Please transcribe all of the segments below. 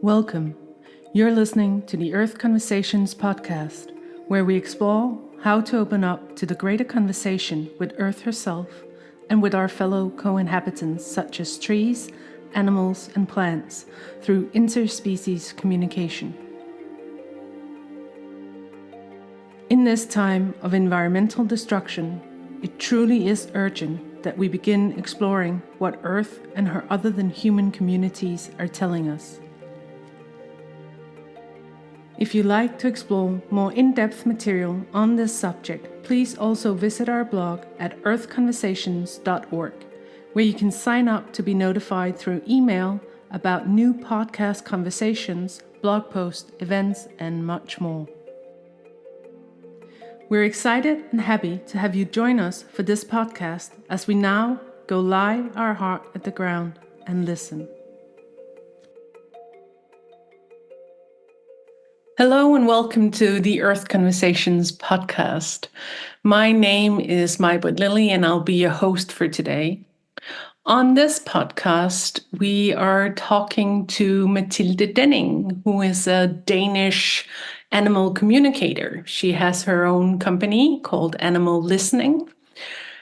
Welcome. You're listening to the Earth Conversations podcast, where we explore how to open up to the greater conversation with Earth herself and with our fellow co-inhabitants such as trees, animals, and plants through interspecies communication. In this time of environmental destruction, it truly is urgent that we begin exploring what Earth and her other than human communities are telling us. If you like to explore more in-depth material on this subject, please also visit our blog at earthconversations.org, where you can sign up to be notified through email about new podcast conversations, blog posts, events, and much more. We're excited and happy to have you join us for this podcast as we now go lie our heart at the ground and listen. Hello and welcome to the Earth Conversations podcast. My name is Mathilde Denning and I'll be your host for today. On this podcast, we are talking to Mathilde Denning, who is a Danish animal communicator. She has her own company called Animal Listening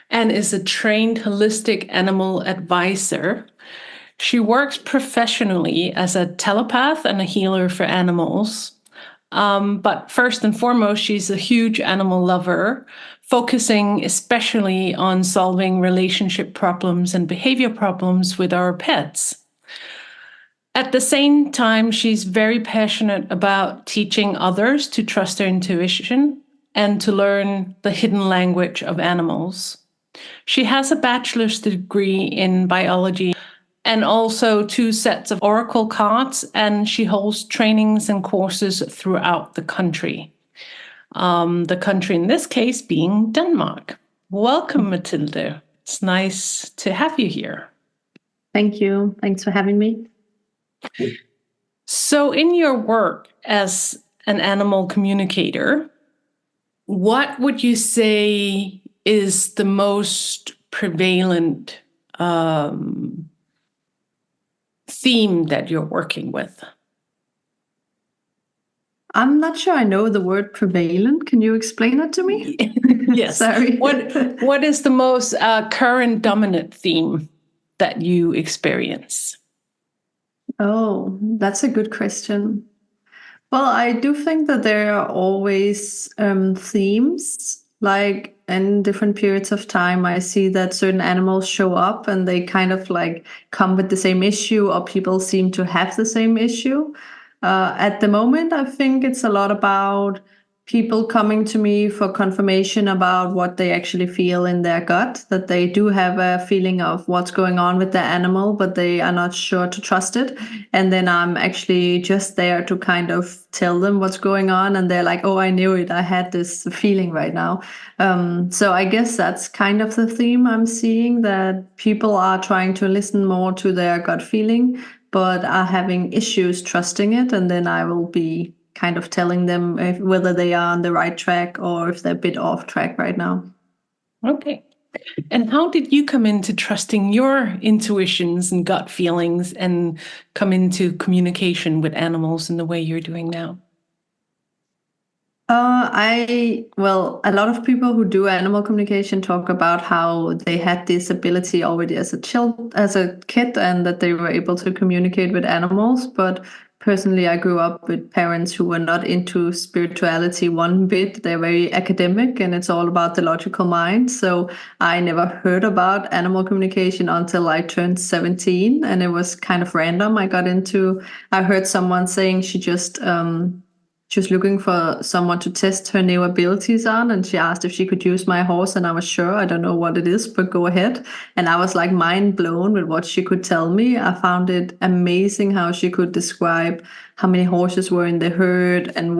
and is a trained holistic animal advisor. She works professionally as a telepath and a healer for animals. But first and foremost, she's a huge animal lover, focusing especially on solving relationship problems and behavior problems with our pets. At the same time, she's very passionate about teaching others to trust their intuition and to learn the hidden language of animals. She has a bachelor's degree in biology and also 2 sets of oracle cards, and she holds trainings and courses throughout the country. The country in this case being Denmark. Welcome, Mathilde. It's nice to have you here. Thank you. Thanks for having me. So in your work as an animal communicator, what would you say is the most prevalent theme that you're working with? I'm not sure I know the word prevalent. Can you explain it to me? Yes. Sorry. What is the most current dominant theme that you experience? Oh, that's a good question. Well, I do think that there are always themes. Like in different periods of time, I see that certain animals show up and they kind of like come with the same issue, or people seem to have the same issue. At the moment, I think it's a lot about people coming to me for confirmation about what they actually feel in their gut, that they do have a feeling of what's going on with their animal, but they are not sure to trust it. And then I'm actually just there to kind of tell them what's going on. And they're like, oh, I knew it. I had this feeling right now. So I guess that's kind of the theme I'm seeing, that people are trying to listen more to their gut feeling, but are having issues trusting it. And then I will be kind of telling them whether they are on the right track or if they're a bit off track right now. Okay. And how did you come into trusting your intuitions and gut feelings and come into communication with animals in the way you're doing now? A lot of people who do animal communication talk about how they had this ability already as a kid, and that they were able to communicate with animals. But personally, I grew up with parents who were not into spirituality one bit. They're very academic and it's all about the logical mind. So I never heard about animal communication until I turned 17, and it was kind of random. I heard someone saying she was looking for someone to test her new abilities on, and she asked if she could use my horse, and I was sure. I don't know what it is, but go ahead. And I was like mind blown with what she could tell me. I found it amazing how she could describe how many horses were in the herd and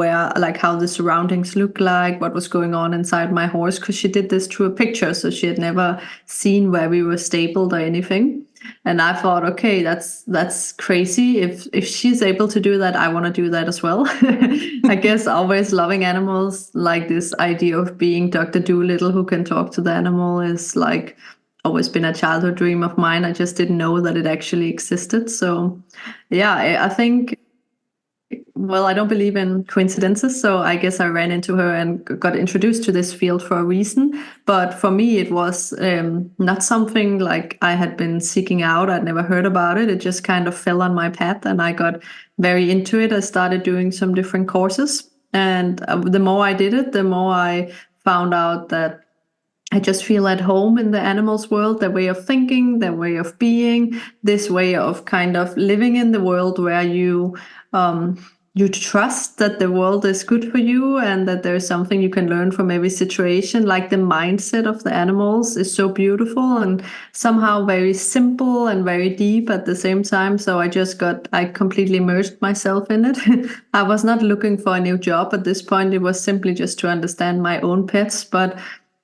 how the surroundings looked like, what was going on inside my horse, because she did this through a picture, so she had never seen where we were stabled or anything. And I thought, okay, that's crazy. If she's able to do that, I want to do that as well. I guess always loving animals, like this idea of being Dr. Dolittle who can talk to the animal, is like always been a childhood dream of mine. I just didn't know that it actually existed. So yeah, I think well, I don't believe in coincidences, so I guess I ran into her and got introduced to this field for a reason. But for me, it was not something like I had been seeking out. I'd never heard about it. It just kind of fell on my path, and I got very into it. I started doing some different courses, and the more I did it, the more I found out that I just feel at home in the animals' world, their way of thinking, their way of being, this way of kind of living in the world where you trust that the world is good for you and that there's something you can learn from every situation. Like the mindset of the animals is so beautiful and somehow very simple and very deep at the same time. So I completely immersed myself in it. I was not looking for a new job at this point. It was simply just to understand my own pets, but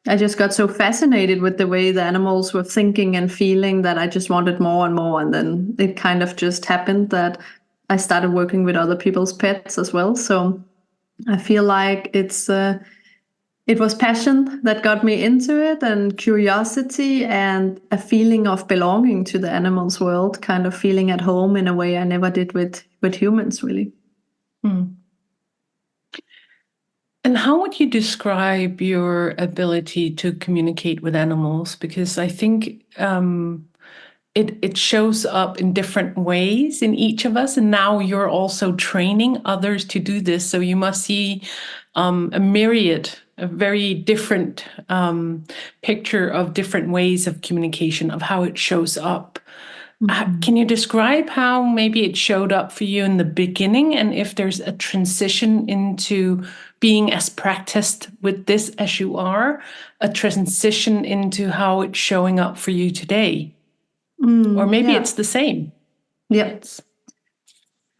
I just got so fascinated with the way the animals were thinking and feeling that I just wanted more and more. And then it kind of just happened that I started working with other people's pets as well. So I feel like it was passion that got me into it, and curiosity and a feeling of belonging to the animals world, kind of feeling at home in a way I never did with humans, really. Mm. And how would you describe your ability to communicate with animals? Because I think it shows up in different ways in each of us. And now you're also training others to do this. So you must see a very different picture of different ways of communication, of how it shows up. Can you describe how maybe it showed up for you in the beginning, and if there's a transition into being as practiced with this as you are, a transition into how it's showing up for you today? Or maybe Yeah. it's the same. Yeah.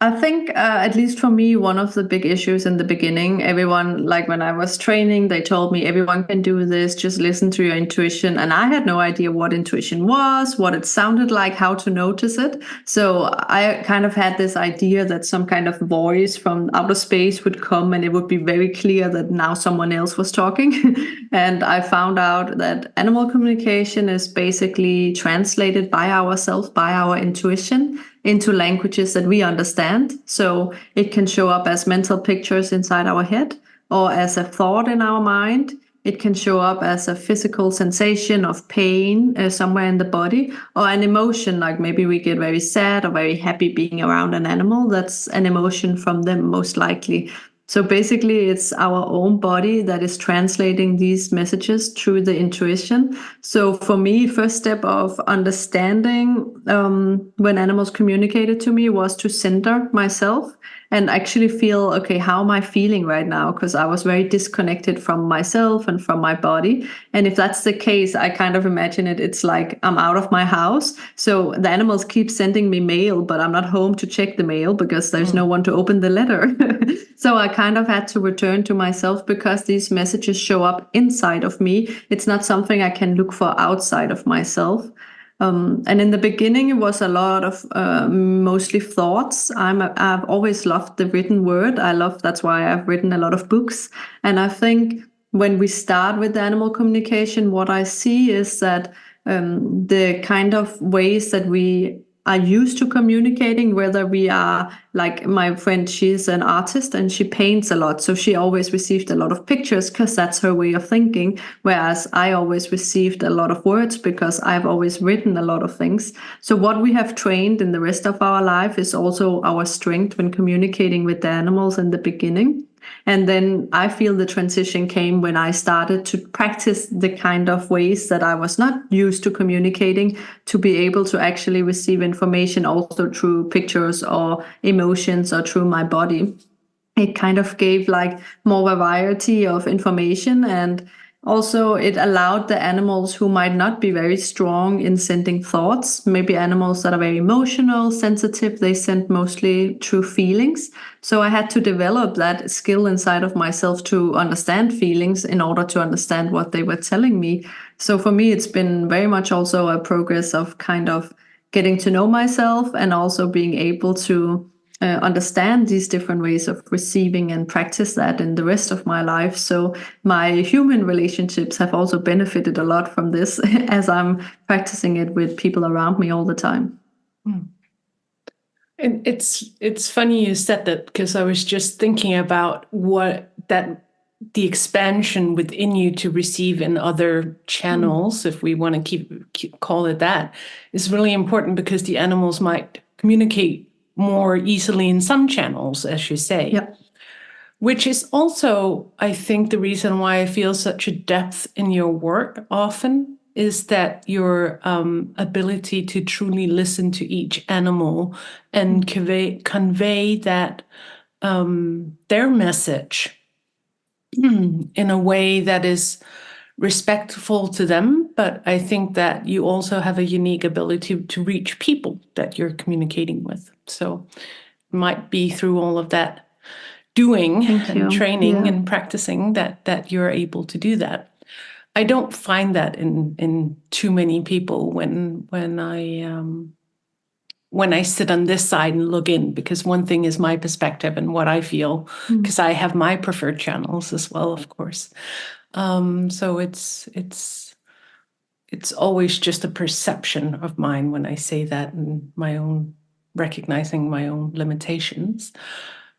I think, at least for me, one of the big issues in the beginning, everyone, like when I was training, they told me everyone can do this, just listen to your intuition. And I had no idea what intuition was, what it sounded like, how to notice it. So I kind of had this idea that some kind of voice from outer space would come and it would be very clear that now someone else was talking. And I found out that animal communication is basically translated by ourselves, by our intuition, into languages that we understand. So it can show up as mental pictures inside our head or as a thought in our mind. It can show up as a physical sensation of pain somewhere in the body, or an emotion, like maybe we get very sad or very happy being around an animal. That's an emotion from them, most likely. So basically, it's our own body that is translating these messages through the intuition. So for me, first step of understanding when animals communicated to me was to center myself and actually feel, okay, how am I feeling right now? Because I was very disconnected from myself and from my body. And if that's the case, I kind of imagine it's like I'm out of my house. So the animals keep sending me mail, but I'm not home to check the mail because there's no one to open the letter. So I kind of had to return to myself because these messages show up inside of me. It's not something I can look for outside of myself. And in the beginning, it was a lot of mostly thoughts. I've always loved the written word. That's why I've written a lot of books. And I think when we start with animal communication, what I see is that the kind of ways that we are used to communicating, whether we are like my friend, she's an artist and she paints a lot. So she always received a lot of pictures because that's her way of thinking. Whereas I always received a lot of words because I've always written a lot of things. So what we have trained in the rest of our life is also our strength when communicating with the animals in the beginning. And then I feel the transition came when I started to practice the kind of ways that I was not used to communicating, to be able to actually receive information also through pictures or emotions or through my body. It kind of gave like more variety of information, and also it allowed the animals who might not be very strong in sending thoughts, maybe animals that are very emotional, sensitive, they send mostly through feelings. So I had to develop that skill inside of myself to understand feelings in order to understand what they were telling me. So for me, it's been very much also a progress of kind of getting to know myself and also being able to understand these different ways of receiving and practice that in the rest of my life. So my human relationships have also benefited a lot from this as I'm practicing it with people around me all the time. And it's funny you said that, because I was just thinking about the expansion within you to receive in other channels, if we want to call it that, is really important, because the animals might communicate more easily in some channels, as you say. Yeah. Which is also, I think, the reason why I feel such a depth in your work often, is that your ability to truly listen to each animal and convey that their message in a way that is respectful to them. But I think that you also have a unique ability to reach people that you're communicating with. So it might be through all of that doing and training and practicing that you're able to do that. I don't find that in too many people when I sit on this side and look in, because one thing is my perspective and what I feel, because I have my preferred channels as well, of course. So it's always just a perception of mine when I say that, and my own recognizing my own limitations.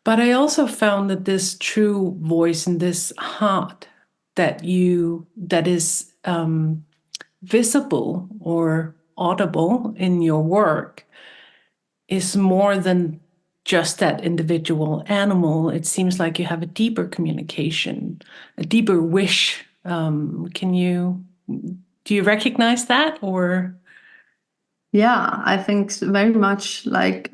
But I also found that this true voice and this heart that is visible or audible in your work is more than just that individual animal. It seems like you have a deeper communication, a deeper wish. Do you recognize that, or? Yeah, I think very much like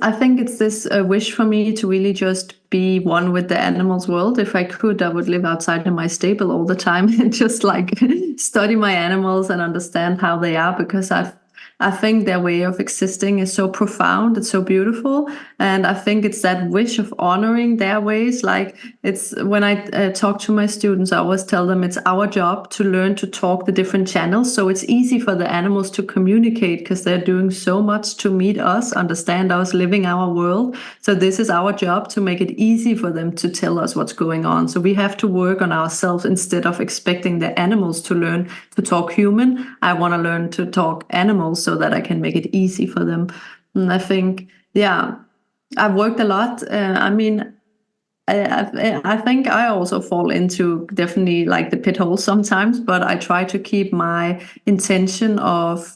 I think it's this wish for me to really just be one with the animals world. If I could, I would live outside in my stable all the time and just like study my animals and understand how they are, because I think their way of existing is so profound, it's so beautiful, and I think it's that wish of honoring their ways. Like, it's when I talk to my students, I always tell them it's our job to learn to talk the different channels, so it's easy for the animals to communicate, because they're doing so much to meet us, understand us, living our world. So this is our job, to make it easy for them to tell us what's going on. So we have to work on ourselves instead of expecting the animals to learn to talk human. I want to learn to talk animals so that I can make it easy for them. And I think, I've worked a lot. I think I also fall into definitely like the pit hole sometimes, but I try to keep my intention of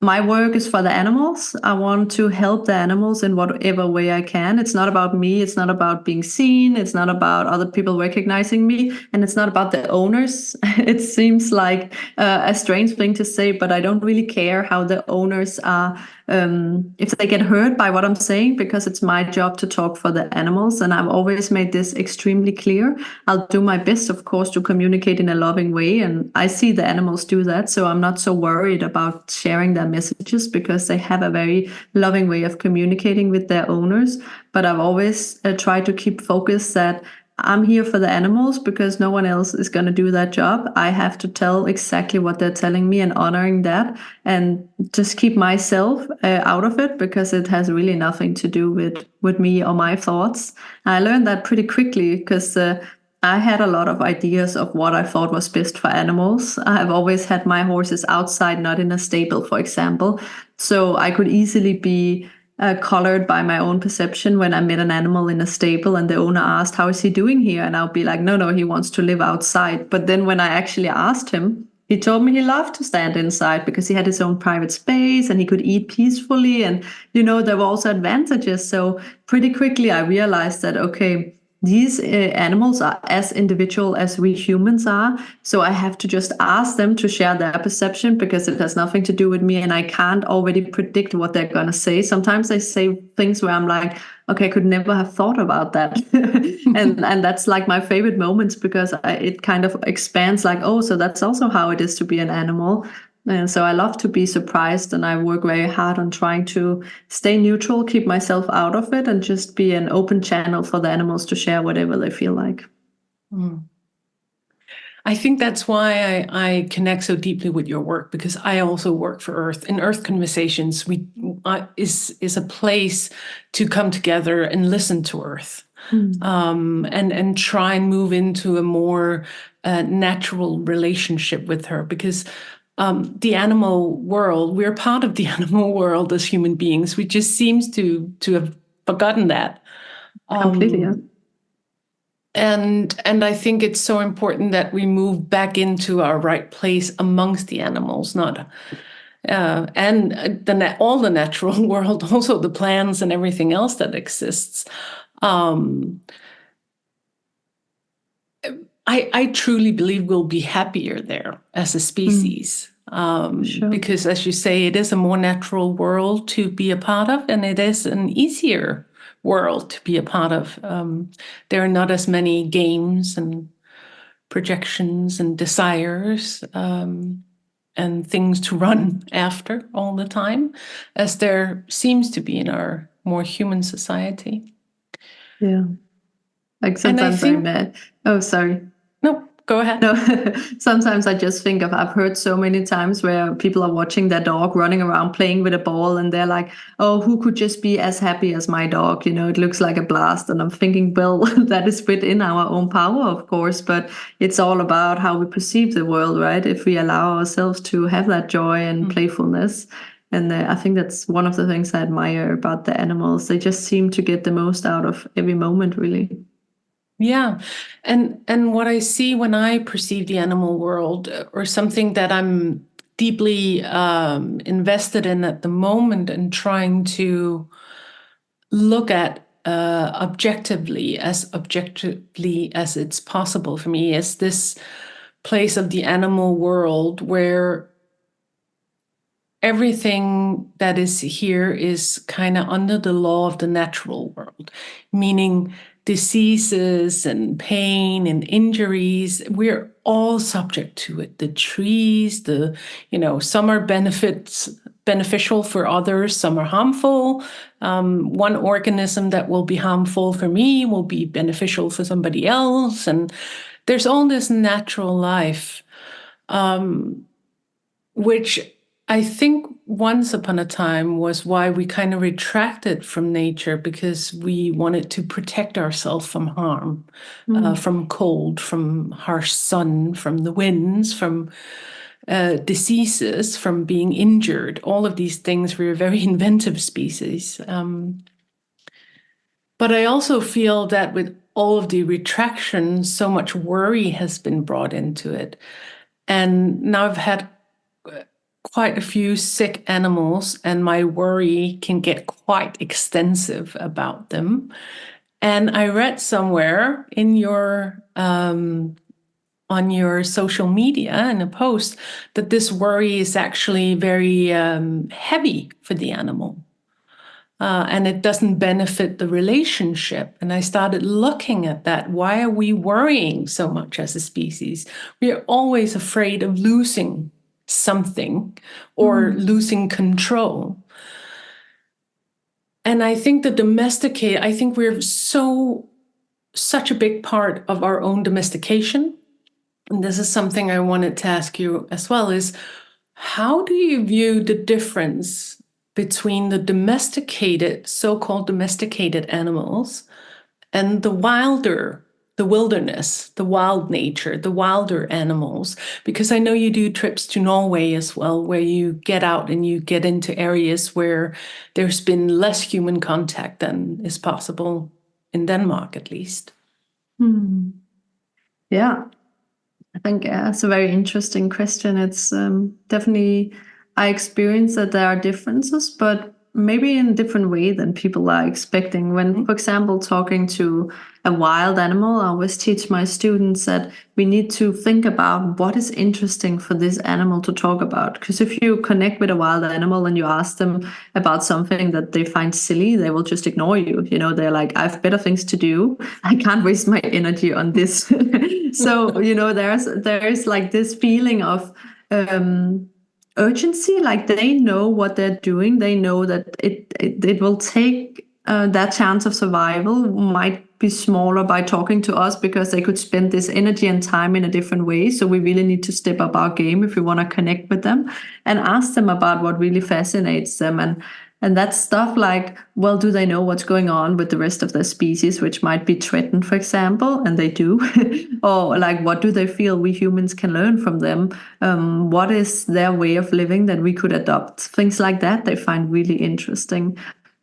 my work is for the animals. I want to help the animals in whatever way I can. It's not about me. It's not about being seen. It's not about other people recognizing me. And it's not about the owners. It seems like a strange thing to say, but I don't really care how the owners are, if they get hurt by what I'm saying, because it's my job to talk for the animals. And I've always made this extremely clear. I'll do my best, of course, to communicate in a loving way. And I see the animals do that. So I'm not so worried about sharing their messages, because they have a very loving way of communicating with their owners. But I've always tried to keep focus that I'm here for the animals, because no one else is going to do that job. I have to tell exactly what they're telling me and honoring that, and just keep myself out of it, because it has really nothing to do with me or my thoughts. I learned that pretty quickly, because I had a lot of ideas of what I thought was best for animals. I've always had my horses outside, not in a stable, for example. So I could easily be colored by my own perception when I met an animal in a stable and the owner asked, "How is he doing here?" And I'll be like, no, he wants to live outside. But then when I actually asked him, he told me he loved to stand inside, because he had his own private space and he could eat peacefully. And, there were also advantages. So pretty quickly I realized that, okay, these animals are as individual as we humans are. So I have to just ask them to share their perception, because it has nothing to do with me. And I can't already predict what they're going to say. Sometimes they say things where I'm like, okay, I could never have thought about that. and that's like my favorite moments, because it kind of expands like, oh, so that's also how it is to be an animal. And so I love to be surprised, and I work very hard on trying to stay neutral, keep myself out of it, and just be an open channel for the animals to share whatever they feel like. I think that's why I connect so deeply with your work, because I also work for Earth. In Earth Conversations, is a place to come together and listen to Earth, and try and move into a more natural relationship with her, because the animal world. We're part of the animal world as human beings. We just seems to have forgotten that. Completely, yeah. And I think it's so important that we move back into our right place amongst the animals, not and all the natural world, also the plants and everything else that exists. I truly believe we'll be happier there as a species. Sure. Because, as you say, it is a more natural world to be a part of, and it is an easier world to be a part of. There are not as many games and projections and desires and things to run after all the time, as there seems to be in our more human society. Yeah. Like And I sometimes think, oh, sorry. no, go ahead. No, sometimes I just think of, I've heard so many times where people are watching their dog running around playing with a ball and they're like, oh, who could just be as happy as my dog? You know, it looks like a blast. And I'm thinking, well, that is within our own power, of course, but it's all about how we perceive the world, right? If we allow ourselves to have that joy and playfulness. And I think that's one of the things I admire about the animals. They just seem to get the most out of every moment, really. Yeah. And what I see when I perceive the animal world, or something that I'm deeply invested in at the moment and trying to look at objectively as it's possible for me, is this place of the animal world where everything that is here is kind of under the law of the natural world, meaning diseases and pain and injuries. We're all subject to it. The trees, some are beneficial for others, some are harmful. One organism that will be harmful for me will be beneficial for somebody else. And there's all this natural life, which I think once upon a time was why we kind of retracted from nature, because we wanted to protect ourselves from harm, from cold, from harsh sun, from the winds, from diseases, from being injured. All of these things. We're a very inventive species. But I also feel that with all of the retraction, so much worry has been brought into it. And now I've had quite a few sick animals, and my worry can get quite extensive about them. And I read somewhere in your on your social media in a post that this worry is actually very heavy for the animal. And it doesn't benefit the relationship. And I started looking at that. Why are we worrying so much as a species? We are always afraid of losing something or losing control. And I think I think we're such a big part of our own domestication. And this is something I wanted to ask you as well, is how do you view the difference between the so-called domesticated animals and the wilderness, the wild nature, the wilder animals? Because I know you do trips to Norway as well, where you get out and you get into areas where there's been less human contact than is possible in Denmark, at least. Yeah. I think it's a very interesting question. It's definitely, I experience that there are differences, but maybe in a different way than people are expecting. When, for example, talking to a wild animal, I always teach my students that we need to think about what is interesting for this animal to talk about. Because if you connect with a wild animal and you ask them about something that they find silly, they will just ignore you. You know, they're like, I have better things to do. I can't waste my energy on this. So, there's like this feeling of urgency, like they know what they're doing. They know that it will take that chance of survival might be smaller by talking to us, because they could spend this energy and time in a different way. So we really need to step up our game if we want to connect with them and ask them about what really fascinates them. And And that's stuff like, well, do they know what's going on with the rest of their species, which might be threatened, for example? And they do. Or like, what do they feel we humans can learn from them? What is their way of living that we could adopt? Things like that they find really interesting.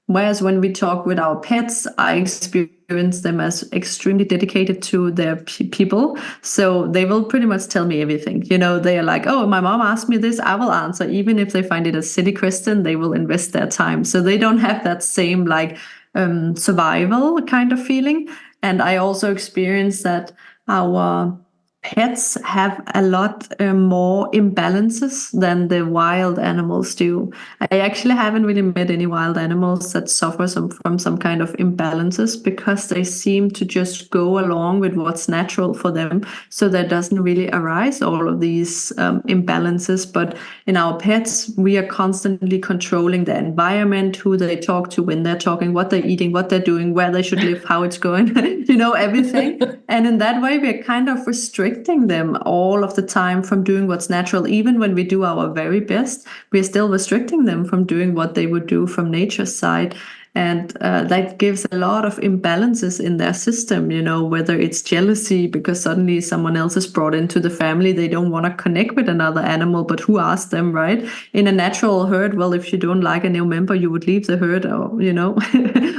Whereas when we talk with our pets, I experience them as extremely dedicated to their people. So they will pretty much tell me everything. You know, they are like, oh, my mom asked me this, I will answer. Even if they find it a silly question, they will invest their time. So they don't have that same like survival kind of feeling. And I also experience that our pets have a lot more imbalances than the wild animals do. I actually haven't really met any wild animals that suffer from some kind of imbalances because they seem to just go along with what's natural for them. So there doesn't really arise all of these imbalances. But in our pets, we are constantly controlling the environment, who they talk to, when they're talking, what they're eating, what they're doing, where they should live, how it's going, you know, everything. And in that way, we're kind of restricting them all of the time from doing what's natural. Even when we do our very best, we're still restricting them from doing what they would do from nature's side. And that gives a lot of imbalances in their system, you know, whether it's jealousy because suddenly someone else is brought into the family. They don't want to connect with another animal, but who asked them, right? In a natural herd, well, if you don't like a new member, you would leave the herd, or, you know,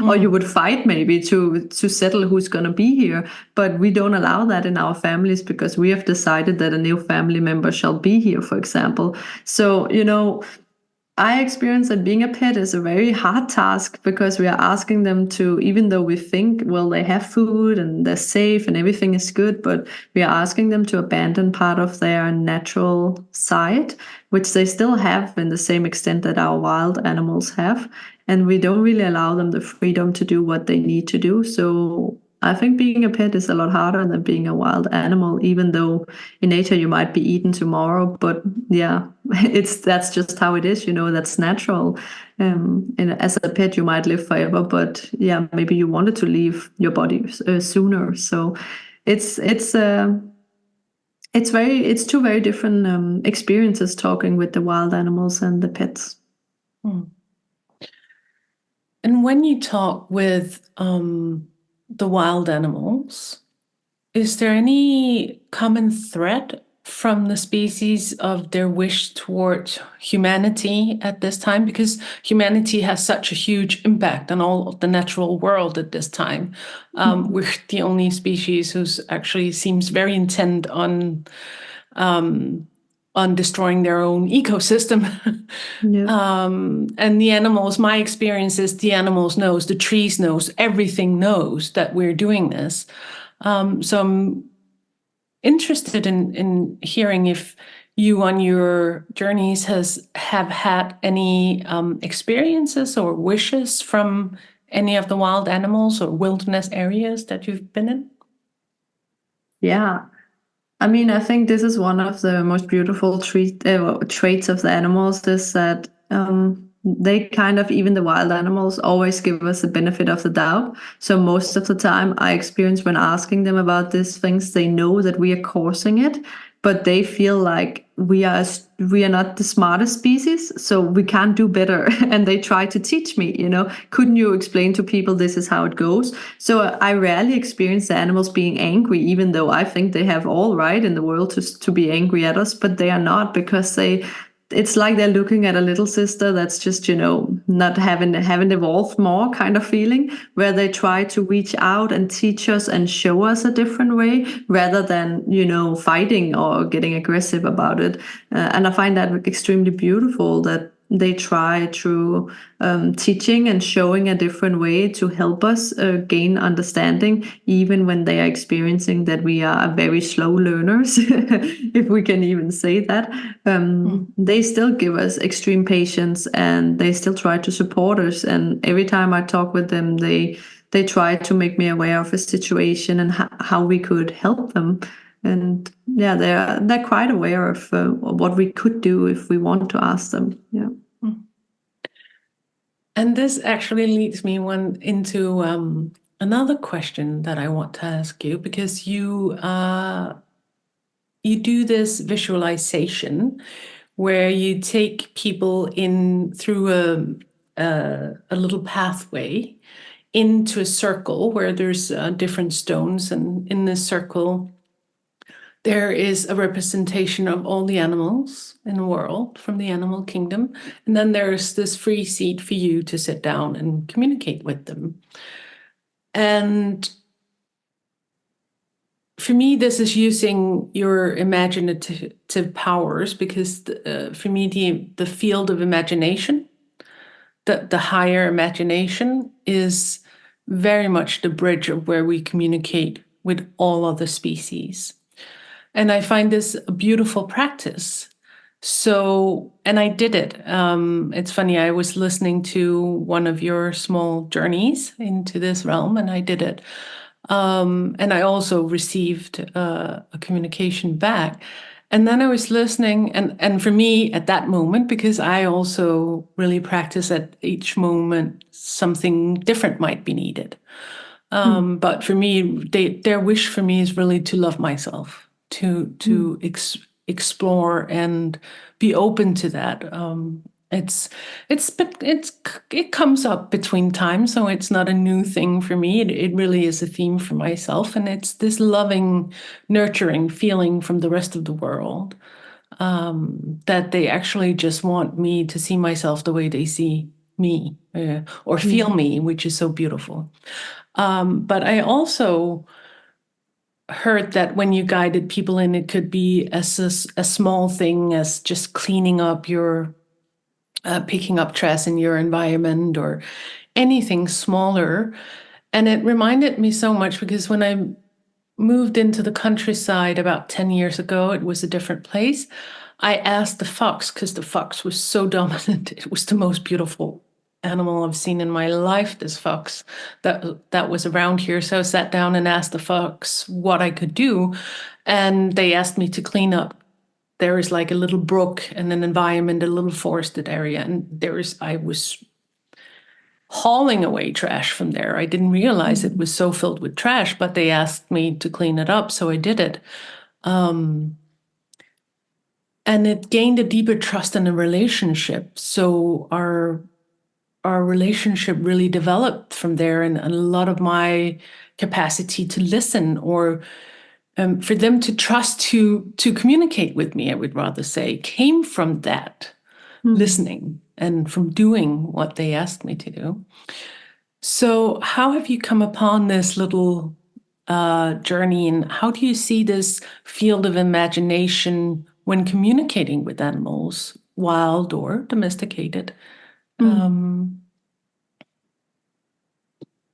or you would fight maybe to settle who's going to be here. But we don't allow that in our families because we have decided that a new family member shall be here, for example. So, you know, I experience that being a pet is a very hard task because we are asking them to, even though we think, well, they have food and they're safe and everything is good, but we are asking them to abandon part of their natural side, which they still have in the same extent that our wild animals have. And we don't really allow them the freedom to do what they need to do. So I think being a pet is a lot harder than being a wild animal, even though in nature you might be eaten tomorrow. But yeah, that's just how it is, you know, that's natural. And as a pet, you might live forever, but yeah, maybe you wanted to leave your body sooner. So it's it's two very different experiences talking with the wild animals and the pets. And when you talk with the wild animals, is there any common thread from the species of their wish towards humanity at this time? Because humanity has such a huge impact on all of the natural world at this time. We're the only species who's actually seems very intent on destroying their own ecosystem. Yeah. And the animals, my experience is the animals knows, the trees knows, everything knows that we're doing this. So I'm interested in hearing if you on your journeys have had any experiences or wishes from any of the wild animals or wilderness areas that you've been in. Yeah. I mean, I think this is one of the most beautiful traits of the animals is that they kind of, even the wild animals, always give us the benefit of the doubt. So most of the time I experience when asking them about these things, they know that we are causing it, but they feel like we are not the smartest species, so we can't do better. And they try to teach me, you know, couldn't you explain to people this is how it goes? So I rarely experience the animals being angry, even though I think they have all right in the world to be angry at us, but they are not because it's like they're looking at a little sister that's just, you know, not haven't evolved more kind of feeling, where they try to reach out and teach us and show us a different way rather than, you know, fighting or getting aggressive about it. And I find that extremely beautiful that they try through teaching and showing a different way to help us gain understanding, even when they are experiencing that we are very slow learners, if we can even say that. They still give us extreme patience and they still try to support us. And every time I talk with them, they try to make me aware of a situation and how we could help them. And yeah, they're quite aware of what we could do if we want to ask them. Yeah. And this actually leads me into another question that I want to ask you, because you do this visualization where you take people in through a little pathway into a circle where there's different stones, and in this circle there is a representation of all the animals in the world from the animal kingdom, and then there's this free seat for you to sit down and communicate with them. And for me, this is using your imaginative powers, because for me, the field of imagination, the higher imagination, is very much the bridge of where we communicate with all other species. And I find this a beautiful practice. So, and I did it. It's funny, I was listening to one of your small journeys into this realm, and I did it. And I also received a communication back. And then I was listening, and for me at that moment, because I also really practice at each moment, something different might be needed. But for me, their wish for me is really to love myself, to explore and be open to that. It comes up between times, so it's not a new thing for me. It really is a theme for myself, and it's this loving, nurturing feeling from the rest of the world, that they actually just want me to see myself the way they see me, or feel me, which is so beautiful. But I also heard that when you guided people in, it could be as a small thing as just cleaning up your picking up trash in your environment, or anything smaller. And it reminded me so much, because when I moved into the countryside about 10 years ago, it was a different place. I asked the fox, because the fox was so dominant. It was the most beautiful animal I've seen in my life, this fox that was around here. So I sat down and asked the fox what I could do. And they asked me to clean up. There is like a little brook and an environment, a little forested area. And I was hauling away trash from there. I didn't realize it was so filled with trash, but they asked me to clean it up, so I did it. And it gained a deeper trust in a relationship. So our relationship really developed from there, and a lot of my capacity to listen, or for them to trust to communicate with me, I would rather say, came from that listening and from doing what they asked me to do. So how have you come upon this little journey, and how do you see this field of imagination when communicating with animals, wild or domesticated?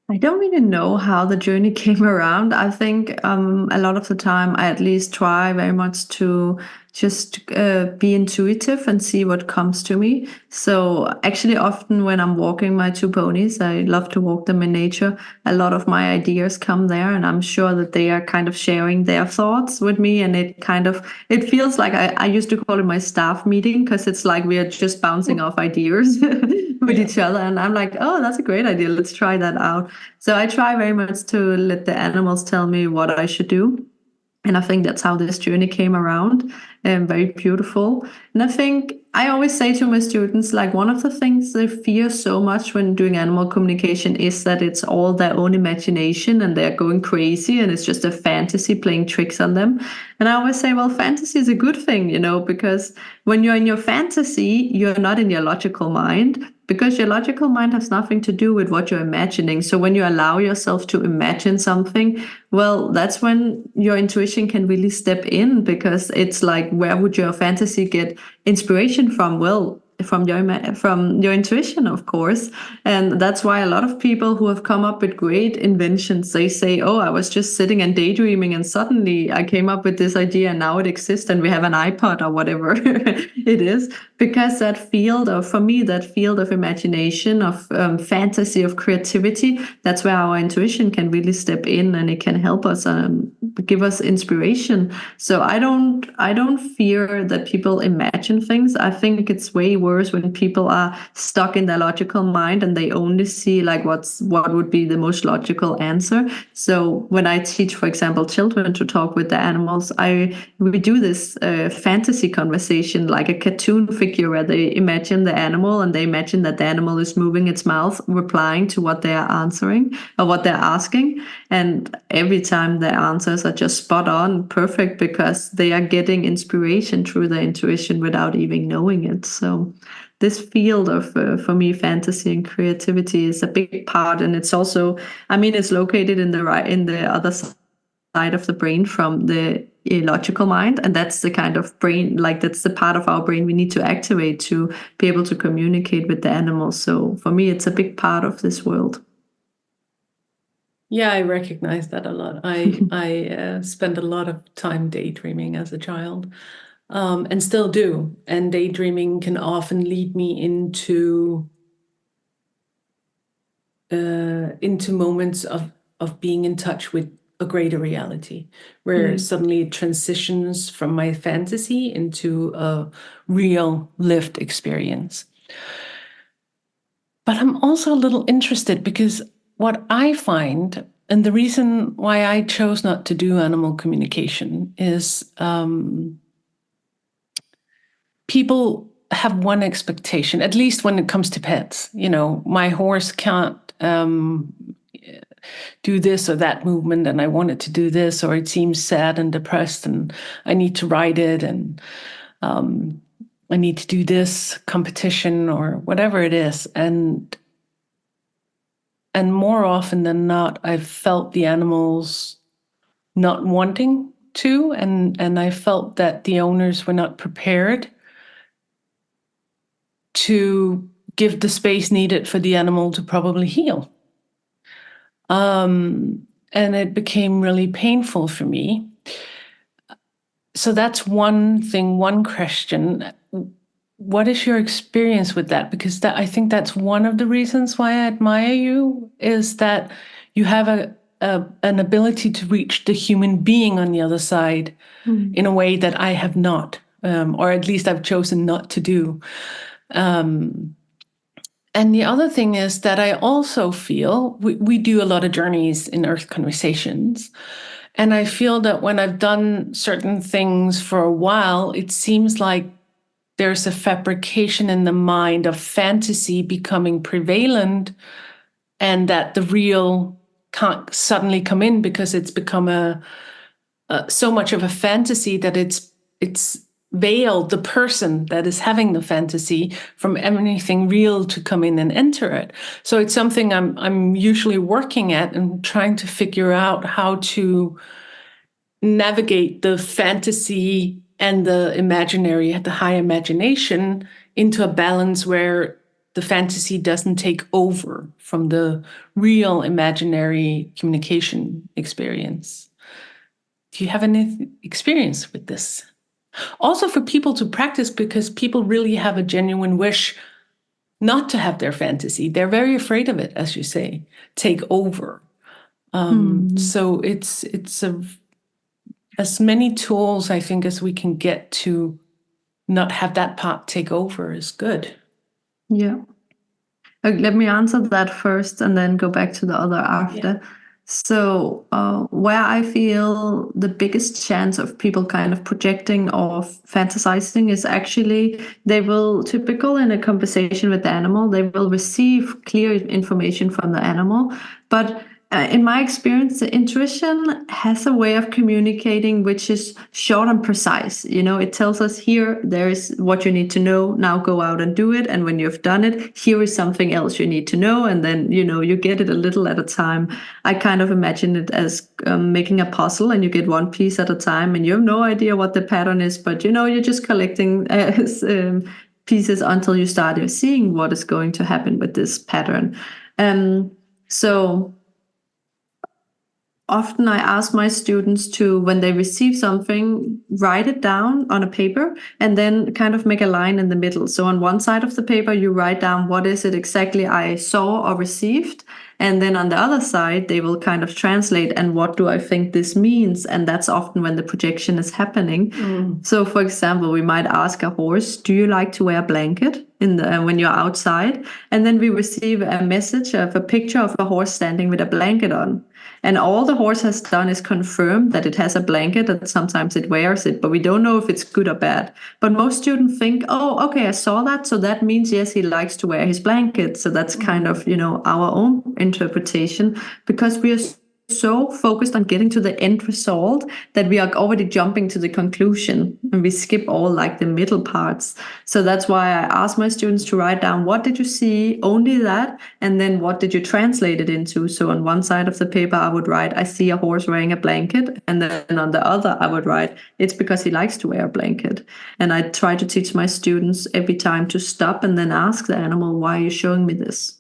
I don't really know how the journey came around. I think a lot of the time I at least try very much to just be intuitive and see what comes to me. So actually often when I'm walking my two ponies, I love to walk them in nature. A lot of my ideas come there, and I'm sure that they are kind of sharing their thoughts with me. And it feels like I used to call it my staff meeting, because it's like we are just bouncing off ideas with each other. And I'm like, oh, that's a great idea. Let's try that out. So I try very much to let the animals tell me what I should do. And I think that's how this journey came around, and very beautiful. And I think I always say to my students, like, one of the things they fear so much when doing animal communication is that it's all their own imagination and they're going crazy and it's just a fantasy playing tricks on them. And I always say, well, fantasy is a good thing, because when you're in your fantasy, you're not in your logical mind, because your logical mind has nothing to do with what you're imagining. So when you allow yourself to imagine something, well, that's when your intuition can really step in, because it's like, where would your fantasy get inspiration from? Well, from your intuition, of course. And that's why a lot of people who have come up with great inventions, they say, oh, I was just sitting and daydreaming and suddenly I came up with this idea and now it exists and we have an iPod or whatever it is. Because for me, that field of imagination, of fantasy, of creativity, that's where our intuition can really step in, and it can help us, give us inspiration. So I don't fear that people imagine things. I think it's way worse when people are stuck in their logical mind and they only see like what would be the most logical answer. So when I teach, for example, children to talk with the animals, we do this fantasy conversation, like a cartoon figure where they imagine the animal and they imagine that the animal is moving its mouth, replying to what they are answering or what they're asking. And every time the answers are just spot on, perfect, because they are getting inspiration through their intuition without even knowing it. So this field of, for me, fantasy and creativity is a big part. And it's also, I mean, it's located in the other side of the brain from the logical mind, and that's the kind of brain, like that's the part of our brain we need to activate to be able to communicate with the animals. So for me, it's a big part of this world. Yeah, I recognize that a lot. I spent a lot of time daydreaming as a child, and still do. And daydreaming can often lead me into moments of being in touch with a greater reality, where suddenly it transitions from my fantasy into a real lived experience. But I'm also a little interested because what I find, and the reason why I chose not to do animal communication is people have one expectation, at least when it comes to pets. You know, my horse can't do this or that movement, and I want it to do this, or it seems sad and depressed, and I need to ride it, and I need to do this competition or whatever it is. And more often than not, I've felt the animals not wanting to, and I felt that the owners were not prepared to give the space needed for the animal to probably heal. And it became really painful for me. So that's one thing, one question. What is your experience with that? Because I think that's one of the reasons why I admire you, is that you have an ability to reach the human being on the other side in a way that I have not, or at least I've chosen not to do. And the other thing is that I also feel we do a lot of journeys in Earth Conversations. And I feel that when I've done certain things for a while, it seems like there's a fabrication in the mind of fantasy becoming prevalent, and that the real can't suddenly come in because it's become so much of a fantasy that it's veiled the person that is having the fantasy from anything real to come in and enter it. So it's something I'm usually working at and trying to figure out how to navigate the fantasy and the imaginary, the high imagination, into a balance where the fantasy doesn't take over from the real imaginary communication experience. Do you have any experience with this? Also for people to practice, because people really have a genuine wish not to have their fantasy. They're very afraid of it, as you say, take over. So it's as many tools, I think, as we can get to not have that part take over is good. Yeah. Let me answer that first and then go back to the other after. Yeah. So where I feel the biggest chance of people kind of projecting or fantasizing is actually they will, typical in a conversation with the animal, they will receive clear information from the animal. But in my experience, the intuition has a way of communicating which is short and precise. You know, it tells us here, there is what you need to know. Now go out and do it. And when you've done it, here is something else you need to know. And then, you know, you get it a little at a time. I kind of imagine it as making a puzzle, and you get one piece at a time and you have no idea what the pattern is, but, you know, you're just collecting pieces until you start seeing what is going to happen with this pattern. So often I ask my students to, when they receive something, write it down on a paper and then kind of make a line in the middle. So on one side of the paper, you write down what is it exactly I saw or received. And then on the other side, they will kind of translate, and what do I think this means? And that's often when the projection is happening. So, for example, we might ask a horse, do you like to wear a blanket when you're outside? And then we receive a message of a picture of a horse standing with a blanket on. And all the horse has done is confirm that it has a blanket, and sometimes it wears it, but we don't know if it's good or bad. But most students think, oh, okay, I saw that, so that means, yes, he likes to wear his blanket. So that's kind of, our own interpretation, because we are so focused on getting to the end result that we are already jumping to the conclusion, and we skip all like the middle parts. So that's why I ask my students to write down, what did you see, only that, and then what did you translate it into? So on one side of the paper I would write, I see a horse wearing a blanket, and then on the other I would write, it's because he likes to wear a blanket. And I try to teach my students every time to stop and then ask the animal, why are you showing me this?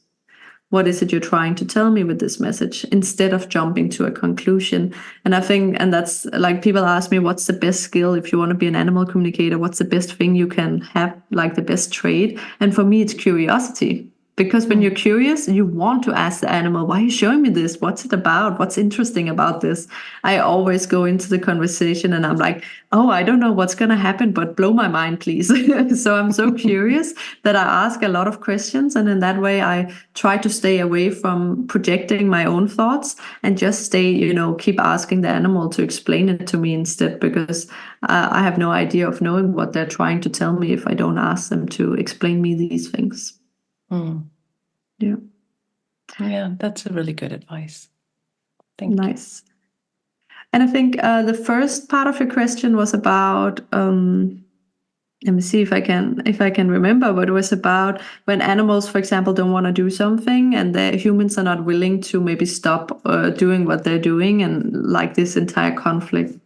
What is it you're trying to tell me with this message, instead of jumping to a conclusion? And I think, and that's like, people ask me, what's the best skill if you want to be an animal communicator? What's the best thing you can have, like the best trait? And for me, it's curiosity. Because when you're curious, you want to ask the animal, why are you showing me this? What's it about? What's interesting about this? I always go into the conversation and I'm like, oh, I don't know what's going to happen, but blow my mind, please. So I'm so curious that I ask a lot of questions. And in that way, I try to stay away from projecting my own thoughts and just stay, keep asking the animal to explain it to me instead, because I have no idea of knowing what they're trying to tell me if I don't ask them to explain me these things. Yeah. Yeah, that's a really good advice. Thank you. Nice. And I think the first part of your question was about, let me see if I can remember, but it was about when animals, for example, don't want to do something, and the humans are not willing to maybe stop doing what they're doing, and like this entire conflict.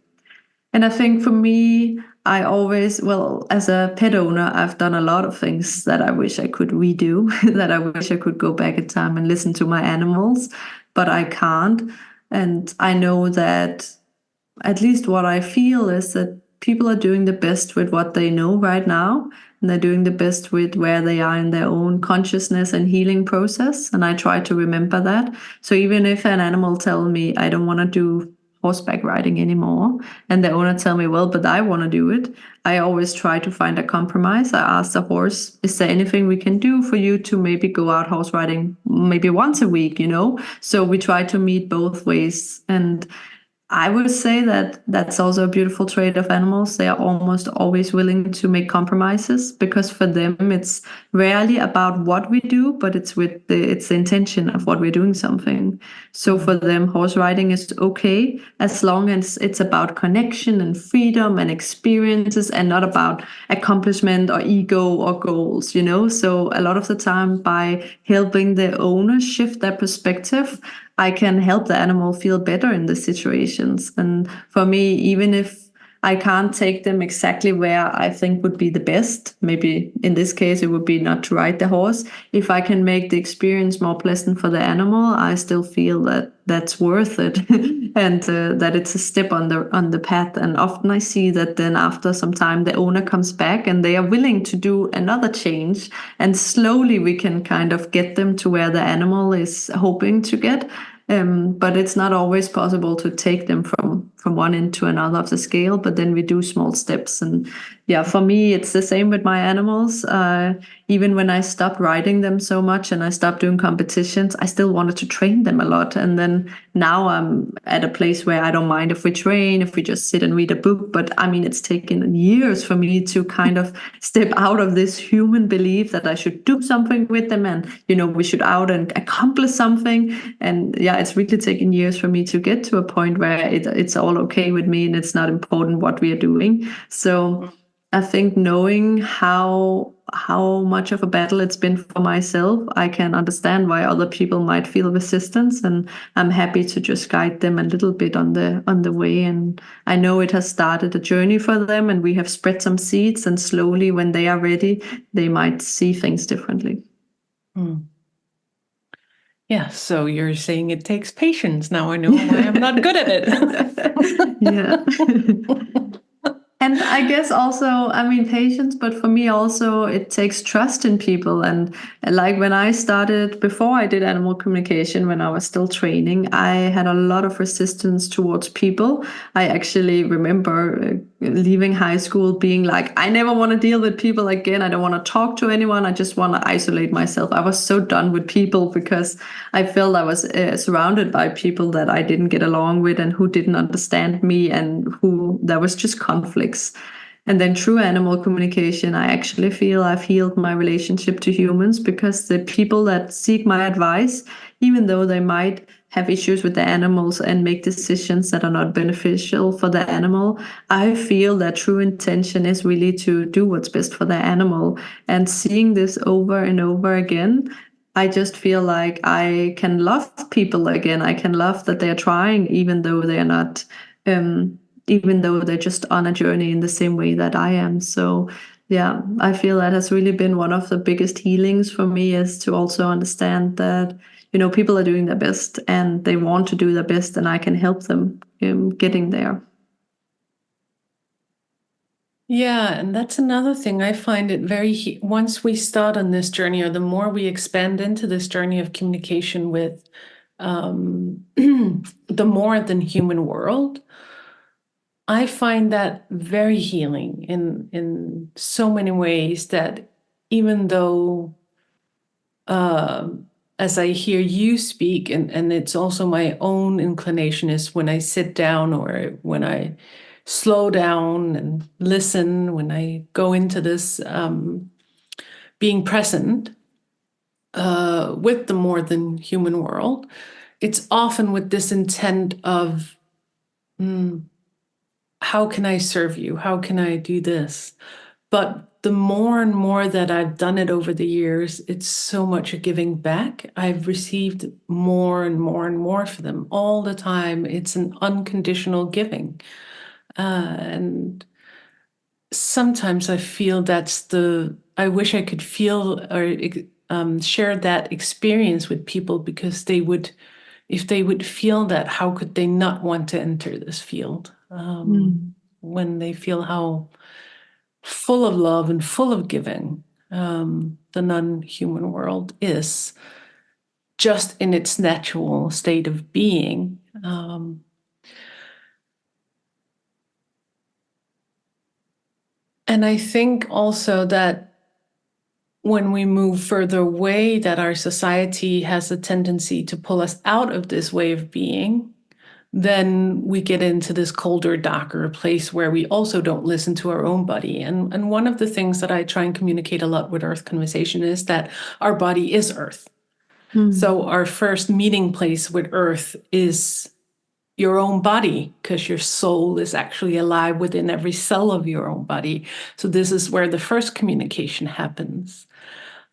And I think for me, I always, well, as a pet owner, I've done a lot of things that I wish I could redo, that I wish I could go back in time and listen to my animals, but I can't. And I know that at least what I feel is that people are doing the best with what they know right now. And they're doing the best with where they are in their own consciousness and healing process. And I try to remember that. So even if an animal tells me, I don't want to do horseback riding anymore, and the owner tell me, well, but I want to do it, I always try to find a compromise. I ask the horse, is there anything we can do for you to maybe go out horse riding maybe once a week, So we try to meet both ways. And I would say that that's also a beautiful trait of animals. They are almost always willing to make compromises, because for them it's rarely about what we do, but it's the intention of what we're doing something. So for them, horse riding is okay as long as it's about connection and freedom and experiences, and not about accomplishment or ego or goals, So a lot of the time, by helping the owner shift their perspective, I can help the animal feel better in the situations. And for me, even if I can't take them exactly where I think would be the best, maybe in this case, it would be not to ride the horse. If I can make the experience more pleasant for the animal, I still feel that that's worth it and that it's a step on the path. And often I see that then after some time, the owner comes back and they are willing to do another change. And slowly we can kind of get them to where the animal is hoping to get. But it's not always possible to take them from one end to another of the scale, but then we do small steps. And yeah, for me, it's the same with my animals. Even when I stopped riding them so much and I stopped doing competitions, I still wanted to train them a lot. And then now I'm at a place where I don't mind if we train, if we just sit and read a book. But I mean, it's taken years for me to kind of step out of this human belief that I should do something with them, and, we should out and accomplish something. And yeah, it's really taken years for me to get to a point where it's all okay with me and it's not important what we are doing. So I think knowing how much of a battle it's been for myself, I can understand why other people might feel resistance, and I'm happy to just guide them a little bit on the way. And I know it has started a journey for them, and we have spread some seeds, and slowly when they are ready, they might see things differently. Yeah, so you're saying it takes patience. Now I know why I'm not good at it. Yeah. And I guess also, I mean, patience, but for me also, it takes trust in people. And like when I started, before I did animal communication, when I was still training, I had a lot of resistance towards people. I actually remember leaving high school being like, I never want to deal with people again. I don't want to talk to anyone. I just want to isolate myself. I was so done with people because I felt I was surrounded by people that I didn't get along with and who didn't understand me and who there was just conflicts. And then through animal communication, I actually feel I've healed my relationship to humans because the people that seek my advice, even though they might have issues with the animals and make decisions that are not beneficial for the animal, I feel that true intention is really to do what's best for the animal. And seeing this over and over again, I just feel like I can love people again. I can love that they're trying, even though they're not, even though they're just on a journey in the same way that I am. So, yeah, I feel that has really been one of the biggest healings for me, is to also understand that, people are doing their best and they want to do their best, and I can help them getting there. Yeah, and that's another thing. I find it once we start on this journey, or the more we expand into this journey of communication with the more than human world, I find that very healing in so many ways, that even though as I hear you speak, and it's also my own inclination, is when I sit down or when I slow down and listen, when I go into this being present with the more than human world, it's often with this intent of, how can I serve you? How can I do this? But the more and more that I've done it over the years, it's so much a giving back. I've received more and more and more for them all the time. It's an unconditional giving. And sometimes I feel I wish I could feel or share that experience with people, because if they would feel that, how could they not want to enter this field? When they feel how full of love and full of giving the non-human world is, just in its natural state of being. And I think also that when we move further away, that our society has a tendency to pull us out of this way of being, then we get into this colder, darker place where we also don't listen to our own body. And one of the things that I try and communicate a lot with Earth Conversation is that our body is Earth. So our first meeting place with Earth is your own body, because your soul is actually alive within every cell of your own body. So this is where the first communication happens.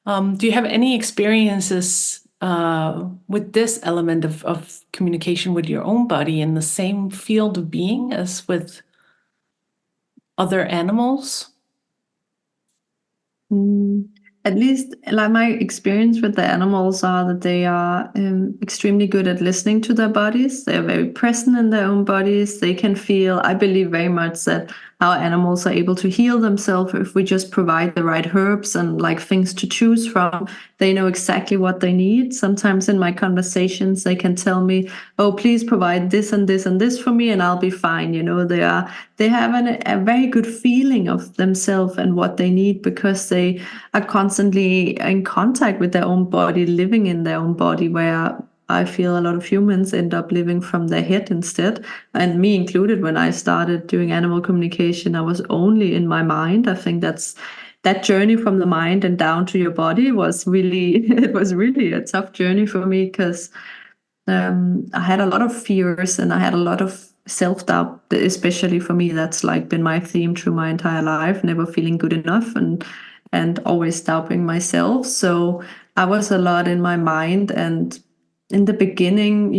Do you have any experiences with this element of communication with your own body in the same field of being as with other animals? At least, like, my experience with the animals are that they are extremely good at listening to their bodies. They are very present in their own bodies. They can feel, I believe very much that our animals are able to heal themselves if we just provide the right herbs and like things to choose from. They know exactly what they need. Sometimes in my conversations, they can tell me, "Oh, please provide this and this and this for me, and I'll be fine." They have a very good feeling of themselves and what they need, because they are constantly in contact with their own body, living in their own body, where I feel a lot of humans end up living from their head instead, and me included. When I started doing animal communication, I was only in my mind. I think that journey from the mind and down to your body was really it was really a tough journey for me, because I had a lot of fears and I had a lot of self-doubt, especially for me. That's like been my theme through my entire life, never feeling good enough and always doubting myself. So I was a lot in my mind. And in the beginning,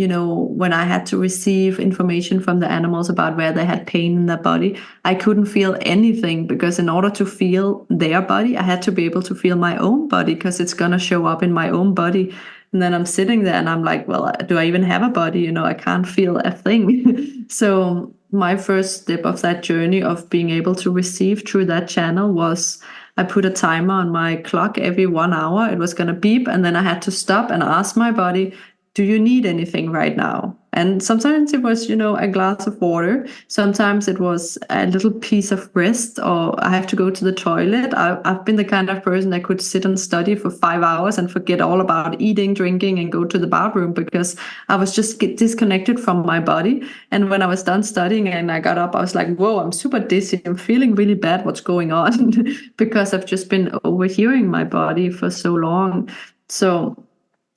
when I had to receive information from the animals about where they had pain in their body, I couldn't feel anything, because in order to feel their body, I had to be able to feel my own body, because it's going to show up in my own body. And then I'm sitting there and I'm like, well, do I even have a body? I can't feel a thing. So my first step of that journey of being able to receive through that channel was I put a timer on my clock every 1 hour. It was going to beep, and then I had to stop and ask my body, do you need anything right now? And sometimes it was, a glass of water. Sometimes it was a little piece of rest, or I have to go to the toilet. I've been the kind of person that could sit and study for 5 hours and forget all about eating, drinking, and go to the bathroom because I was just disconnected from my body. And when I was done studying and I got up, I was like, whoa, I'm super dizzy. I'm feeling really bad. What's going on? Because I've just been overhearing my body for so long. So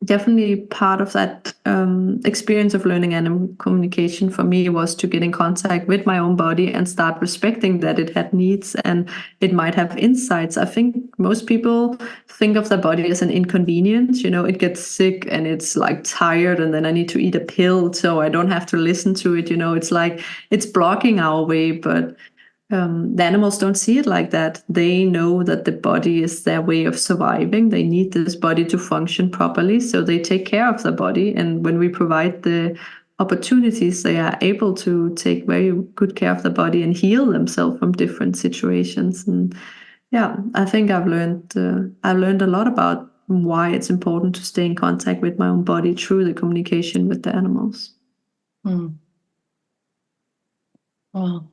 definitely part of that experience of learning animal communication for me was to get in contact with my own body and start respecting that it had needs and it might have insights. I think most people think of the body as an inconvenience. It gets sick and it's like tired, and then I need to eat a pill so I don't have to listen to it. It's like it's blocking our way, but the animals don't see it like that. They know that the body is their way of surviving. They need this body to function properly, so they take care of the body. And when we provide the opportunities, they are able to take very good care of the body and heal themselves from different situations. And yeah, I think I've learned a lot about why it's important to stay in contact with my own body through the communication with the animals. Mm. Wow.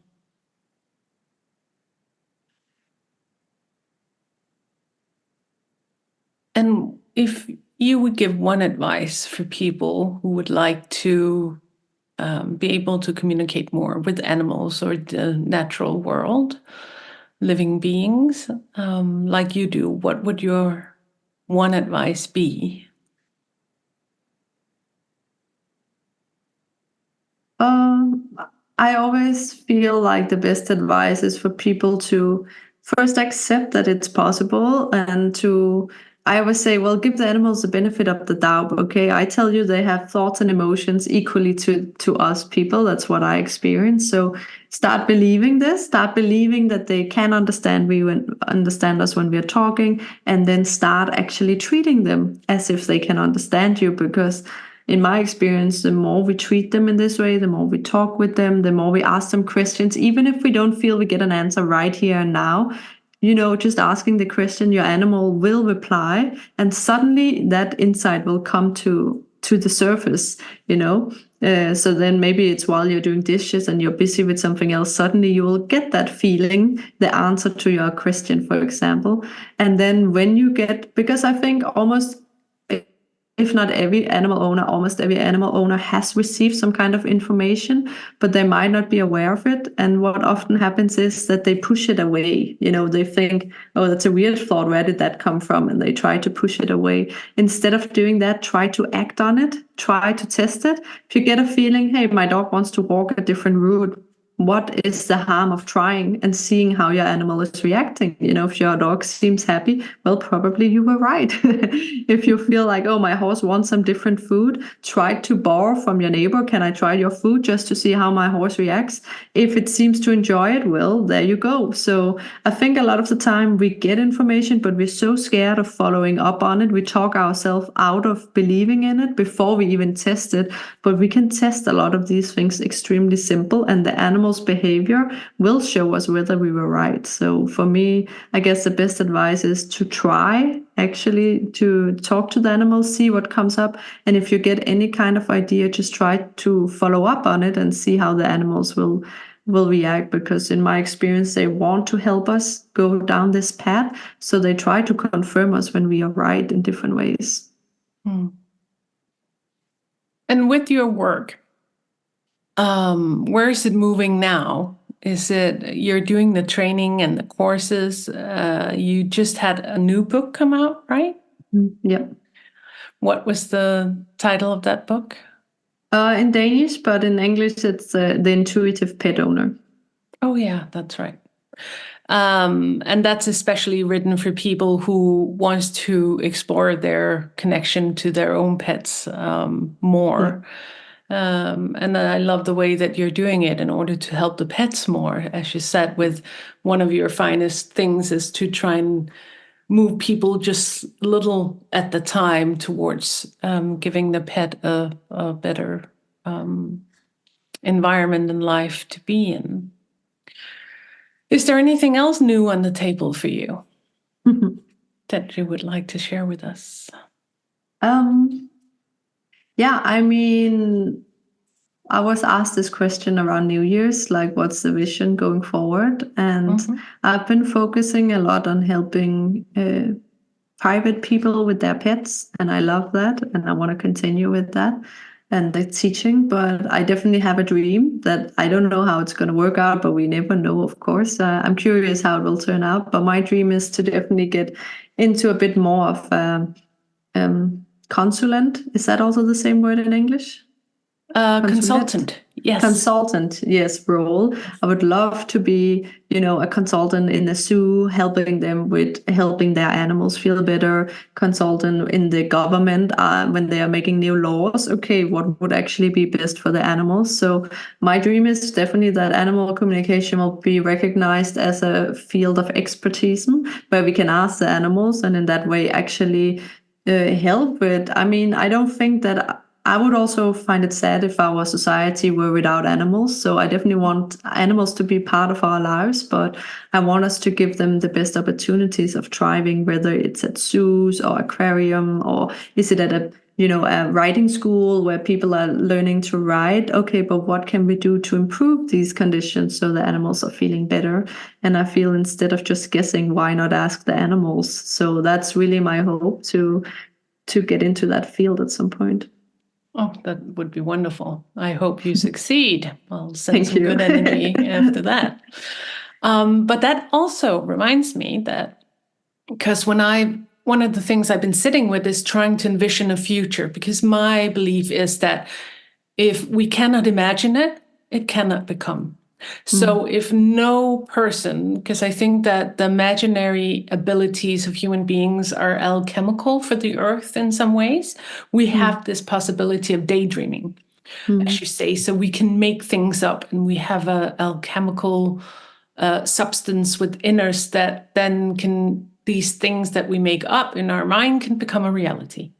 And if you would give one advice for people who would like to be able to communicate more with animals or the natural world, living beings, like you do, what would your one advice be? Um, I always feel like the best advice is for people to first accept that it's possible and I always say, well, give the animals the benefit of the doubt. Okay, I tell you they have thoughts and emotions equally to us people. That's what I experience. So start believing this, start believing that they can understand us when we're talking, and then start actually treating them as if they can understand you, because in my experience, the more we treat them in this way, the more we talk with them, the more we ask them questions, even if we don't feel we get an answer right here and now. Just asking the question, your animal will reply, and suddenly that insight will come to the surface. So then maybe it's while you're doing dishes and you're busy with something else, suddenly you will get that feeling, the answer to your question, for example. And then when you get, because I think almost, if not every animal owner, almost every animal owner has received some kind of information, but they might not be aware of it. And what often happens is that they push it away. They think, oh, that's a weird thought. Where did that come from? And they try to push it away. Instead of doing that, try to act on it, try to test it. If you get a feeling, hey, my dog wants to walk a different route, what is the harm of trying and seeing how your animal is reacting? If your dog seems happy, well, probably you were right. If you feel like, oh, my horse wants some different food, try to borrow from your neighbor. Can I try your food just to see how my horse reacts? If it seems to enjoy it, well, there you go. So I think a lot of the time we get information, but we're so scared of following up on it. We talk ourselves out of believing in it before we even test it. But we can test a lot of these things extremely simple, and the animal's behavior will show us whether we were right. So for me, I guess the best advice is to try actually to talk to the animals, see what comes up. And if you get any kind of idea, just try to follow up on it and see how the animals will react, because in my experience they want to help us go down this path, so they try to confirm us when we are right in different ways. And with your work, where is it moving now? Is it you're doing the training and the courses? You just had a new book come out, right? Yeah. What was the title of that book? In Danish, but in English it's The Intuitive Pet Owner. Oh, yeah, that's right. And that's especially written for people who wants to explore their connection to their own pets more. Yeah. And I love the way that you're doing it in order to help the pets more. As you said, with one of your finest things is to try and move people just a little at the time towards giving the pet a better environment and life to be in. Is there anything else new on the table for you that you would like to share with us? Yeah, I mean, I was asked this question around New Year's, like, what's the vision going forward? And I've been focusing a lot on helping private people with their pets, and I love that, and I want to continue with that and the teaching. But I definitely have a dream that I don't know how it's going to work out, but we never know, of course. I'm curious how it will turn out, but my dream is to definitely get into a bit more of consulent. Is that also the same word in English? Consultant, yes. Consultant, yes, role. I would love to be, a consultant in the zoo, helping them with helping their animals feel better. Consultant in the government when they are making new laws. Okay, what would actually be best for the animals? So my dream is definitely that animal communication will be recognized as a field of expertise where we can ask the animals and in that way actually help with. I mean, I don't think that. I would also find it sad if our society were without animals. So I definitely want animals to be part of our lives, but I want us to give them the best opportunities of thriving, whether it's at zoos or aquarium, or is it at a riding school where people are learning to ride. Okay, but what can we do to improve these conditions so the animals are feeling better? And I feel instead of just guessing, why not ask the animals? So that's really my hope to get into that field at some point. Oh, that would be wonderful. I hope you succeed. I'll send Thank some you. good energy after that. But that also reminds me that because one of the things I've been sitting with is trying to envision a future, because my belief is that if we cannot imagine it, it cannot become. So if no person, because I think that the imaginary abilities of human beings are alchemical for the earth in some ways, we have this possibility of daydreaming, as you say. So we can make things up, and we have a alchemical substance within us that then can, these things that we make up in our mind can become a reality.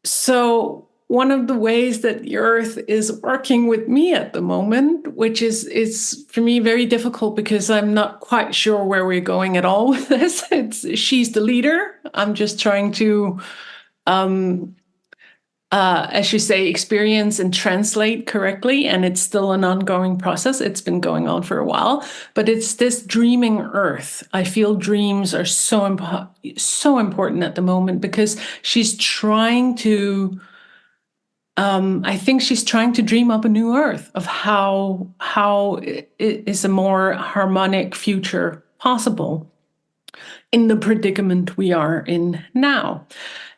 So one of the ways that the earth is working with me at the moment, which is for me very difficult because I'm not quite sure where we're going at all with this. She's the leader. I'm just trying to, as you say, experience and translate correctly. And it's still an ongoing process. It's been going on for a while, but it's this dreaming earth. I feel dreams are so important at the moment because she's trying to, I think she's trying to dream up a new earth of how is a more harmonic future possible in the predicament we are in now.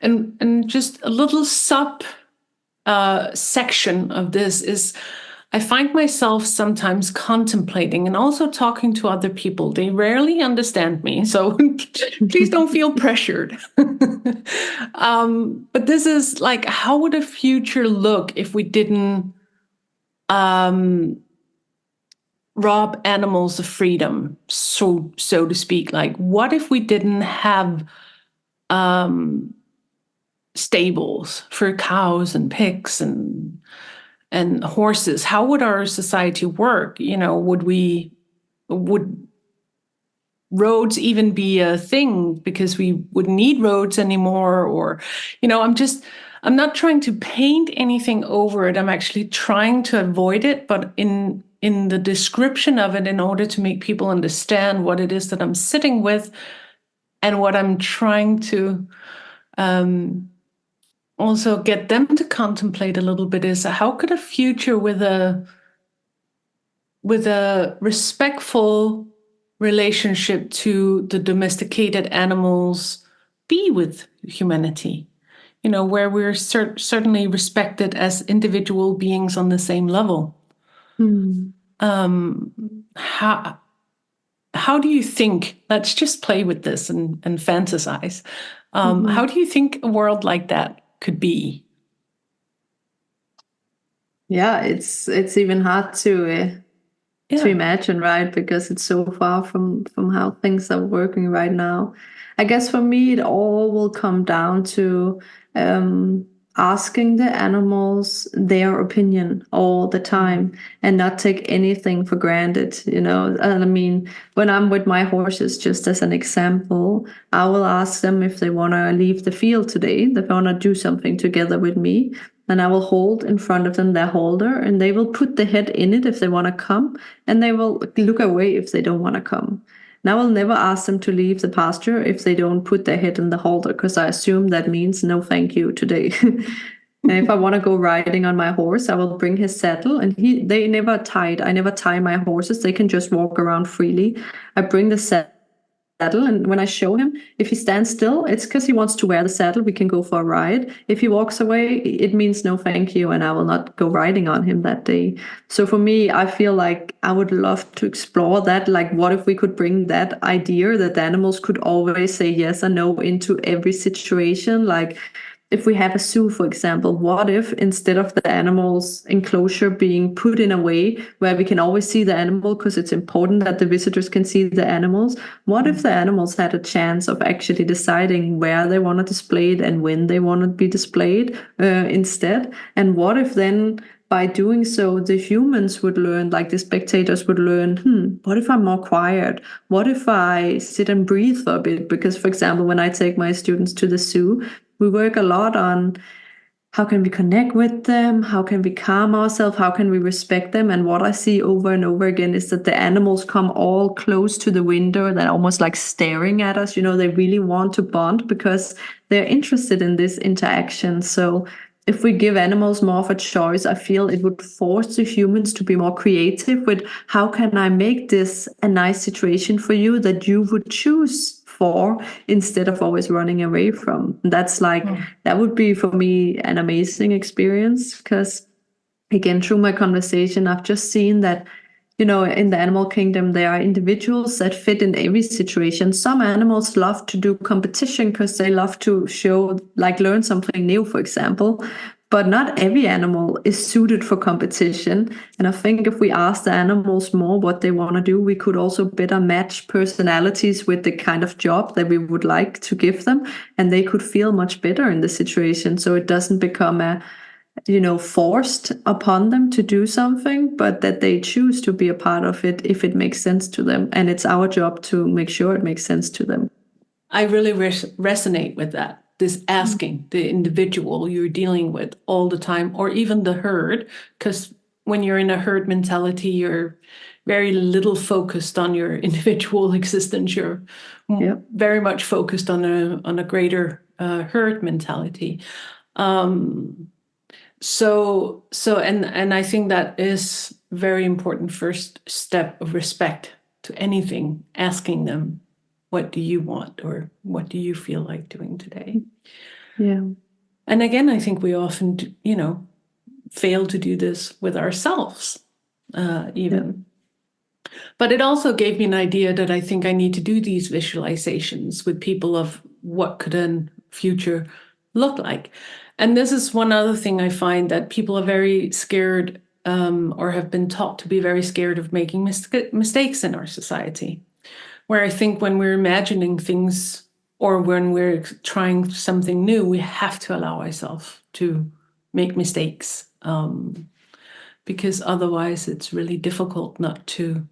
And just a little sub section of this is I find myself sometimes contemplating and also talking to other people. They rarely understand me, so please don't feel pressured. But this is like, how would a future look if we didn't rob animals of freedom, so to speak? Like, what if we didn't have stables for cows and pigs and horses? How would our society work? Would roads even be a thing because we wouldn't need roads anymore? Or, I'm not trying to paint anything over it. I'm actually trying to avoid it, but in the description of it, in order to make people understand what it is that I'm sitting with and what I'm trying to also get them to contemplate a little bit, is how could a future with a respectful relationship to the domesticated animals be with humanity? Where we're certainly respected as individual beings on the same level. How do you think, let's just play with this and fantasize. How do you think a world like that could be? Yeah, it's even hard to imagine, right? Because it's so far from how things are working right now. I guess for me, it all will come down to asking the animals their opinion all the time and not take anything for granted, And I mean, when I'm with my horses, just as an example, I will ask them if they want to leave the field today, if they want to do something together with me. And I will hold in front of them their holder, and they will put the head in it if they want to come, and they will look away if they don't want to come. And I will never ask them to leave the pasture if they don't put their head in the holder, because I assume that means no thank you today. And if I want to go riding on my horse, I will bring his saddle, and I never tie my horses. They can just walk around freely. I bring the saddle, and when I show him, if he stands still, it's because he wants to wear the saddle. We can go for a ride. If he walks away, it means no thank you, and I will not go riding on him that day. So for me, I feel like I would love to explore that. Like, what if we could bring that idea that the animals could always say yes or no into every situation? Like, if we have a zoo, for example, what if instead of the animals' enclosure being put in a way where we can always see the animal because it's important that the visitors can see the animals, what if the animals had a chance of actually deciding where they want to display it and when they want to be displayed instead? And what if then by doing so, the humans would learn, like the spectators would learn, what if I'm more quiet? What if I sit and breathe for a bit? Because, for example, when I take my students to the zoo, we work a lot on how can we connect with them? How can we calm ourselves? How can we respect them? And what I see over and over again is that the animals come all close to the window. They're almost like staring at us. They really want to bond because they're interested in this interaction. So if we give animals more of a choice, I feel it would force the humans to be more creative with how can I make this a nice situation for you that you would choose for instead of always running away from. That's like, that would be for me an amazing experience because, again, through my conversation, I've just seen that, in the animal kingdom, there are individuals that fit in every situation. Some animals love to do competition because they love to show, like learn something new, for example. But not every animal is suited for competition. And I think if we ask the animals more what they want to do, we could also better match personalities with the kind of job that we would like to give them. And they could feel much better in the situation. So it doesn't become forced upon them to do something, but that they choose to be a part of it if it makes sense to them. And it's our job to make sure it makes sense to them. I really resonate with that. This asking the individual you're dealing with all the time, or even the herd, because when you're in a herd mentality, you're very little focused on your individual existence. You're very much focused on a greater herd mentality. And I think that is very important first step of respect to anything, asking them, what do you want, or what do you feel like doing today? Yeah. And again, I think we often, fail to do this with ourselves, even. But it also gave me an idea that I think I need to do these visualizations with people of what could a future look like. And this is one other thing I find, that people are very scared or have been taught to be very scared of making mistakes in our society. Where I think when we're imagining things or when we're trying something new, we have to allow ourselves to make mistakes, because otherwise it's really difficult not to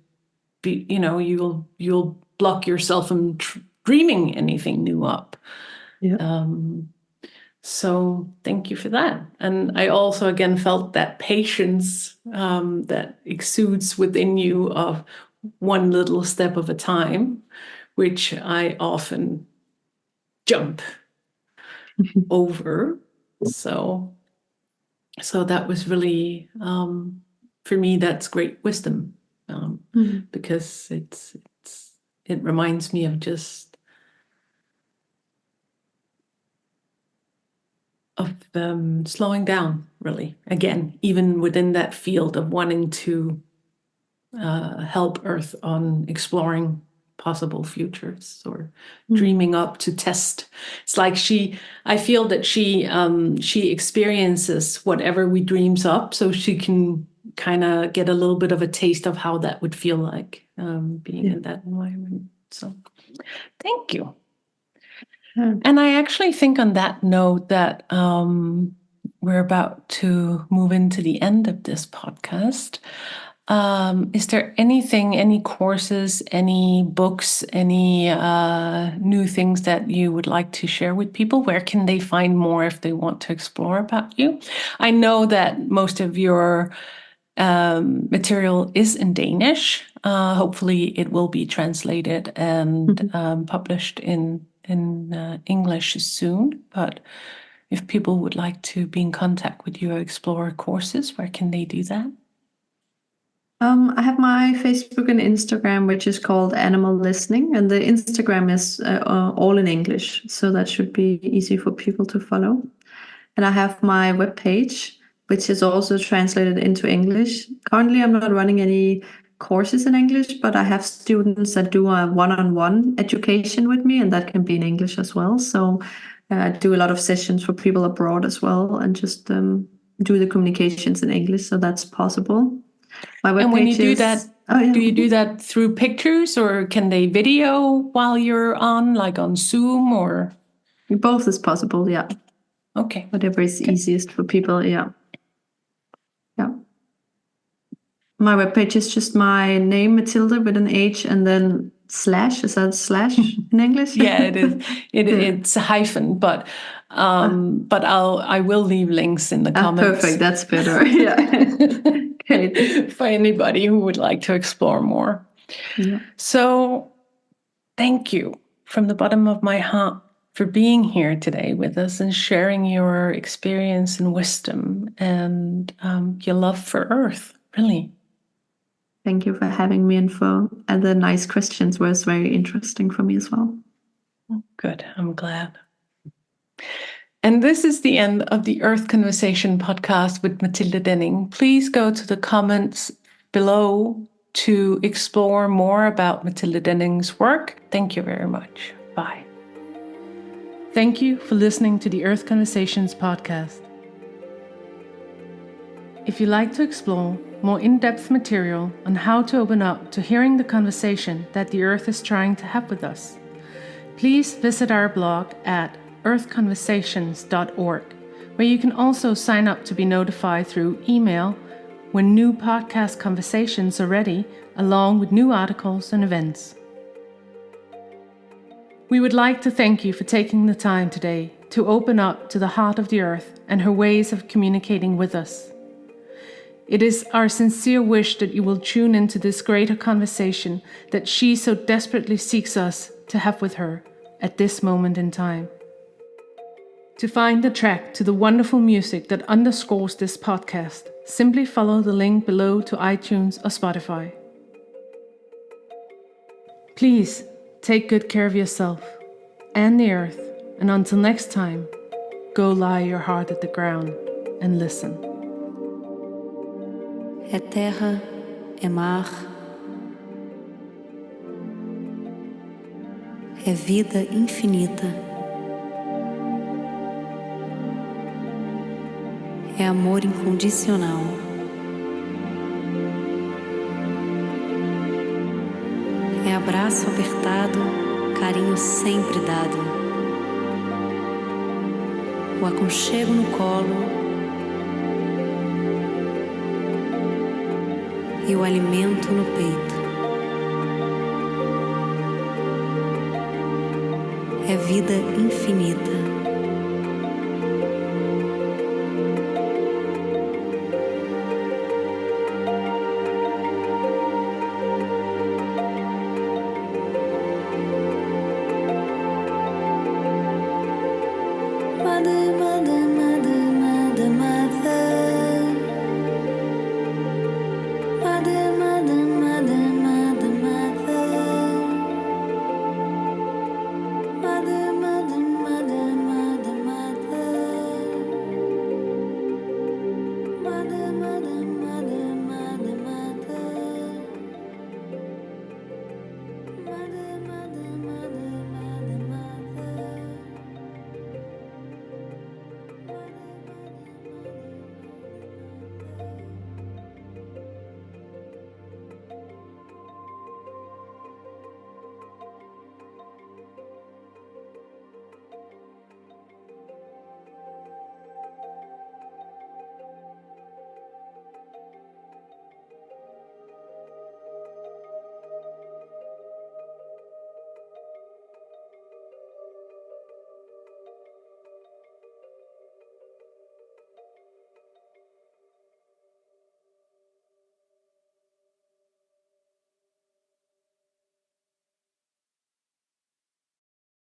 be, you'll block yourself from dreaming anything new up. Yeah. So thank you for that. And I also, again, felt that patience that exudes within you of one little step of a time, which I often jump over. So that was really, for me, that's great wisdom, because it reminds me of slowing down, really, again, even within that field of wanting to help Earth on exploring possible futures or dreaming up to test. It's like I feel that she experiences whatever we dreams up, so she can kind of get a little bit of a taste of how that would feel like being in that environment. So thank you. And I actually think on that note that we're about to move into the end of this podcast. Is there anything, any courses, any books, any new things that you would like to share with people? Where can they find more if they want to explore about you? I know that most of your material is in Danish. Hopefully, it will be translated and published in English soon. But if people would like to be in contact with you or explore courses, where can they do that? I have my Facebook and Instagram, which is called Animal Listening, and the Instagram is all in English, so that should be easy for people to follow. And I have my webpage, which is also translated into English. Currently, I'm not running any courses in English, but I have students that do a one-on-one education with me, and that can be in English as well. So I do a lot of sessions for people abroad as well, and just do the communications in English, so that's possible. My webpage And when you do is, that, oh, yeah. do you do that through pictures, or can they video while you're on, like on Zoom, or? Both is possible, yeah. Okay. Whatever is easiest for people, yeah. Yeah. My webpage is just my name, Mathilde, with an H and then slash. Is that slash in English? Yeah, it is. It's a hyphen, but I will leave links in the comments. Perfect. That's better. Yeah. Okay. For anybody who would like to explore more. Yeah. So, thank you from the bottom of my heart for being here today with us and sharing your experience and wisdom and your love for Earth. Really. Thank you for having me and for the nice questions. Was very interesting for me as well. Good. I'm glad. And this is the end of the Earth Conversation podcast with Mathilde Denning. Please go to the comments below to explore more about Mathilde Denning's work. Thank you very much. Bye. Thank you for listening to the Earth Conversations podcast. If you'd like to explore more in-depth material on how to open up to hearing the conversation that the Earth is trying to have with us, please visit our blog at earthconversations.org, where you can also sign up to be notified through email when new podcast conversations are ready, along with new articles and events. We would like to thank you for taking the time today to open up to the heart of the Earth and her ways of communicating with us. It is our sincere wish that you will tune into this greater conversation that she so desperately seeks us to have with her at this moment in time. To find the track to the wonderful music that underscores this podcast, simply follow the link below to iTunes or Spotify. Please take good care of yourself and the Earth, and until next time, go lie your heart at the ground and listen. É terra, é mar, é vida infinita, é amor incondicional, é abraço apertado, carinho sempre dado, o aconchego no colo e o alimento no peito. É vida infinita. Madema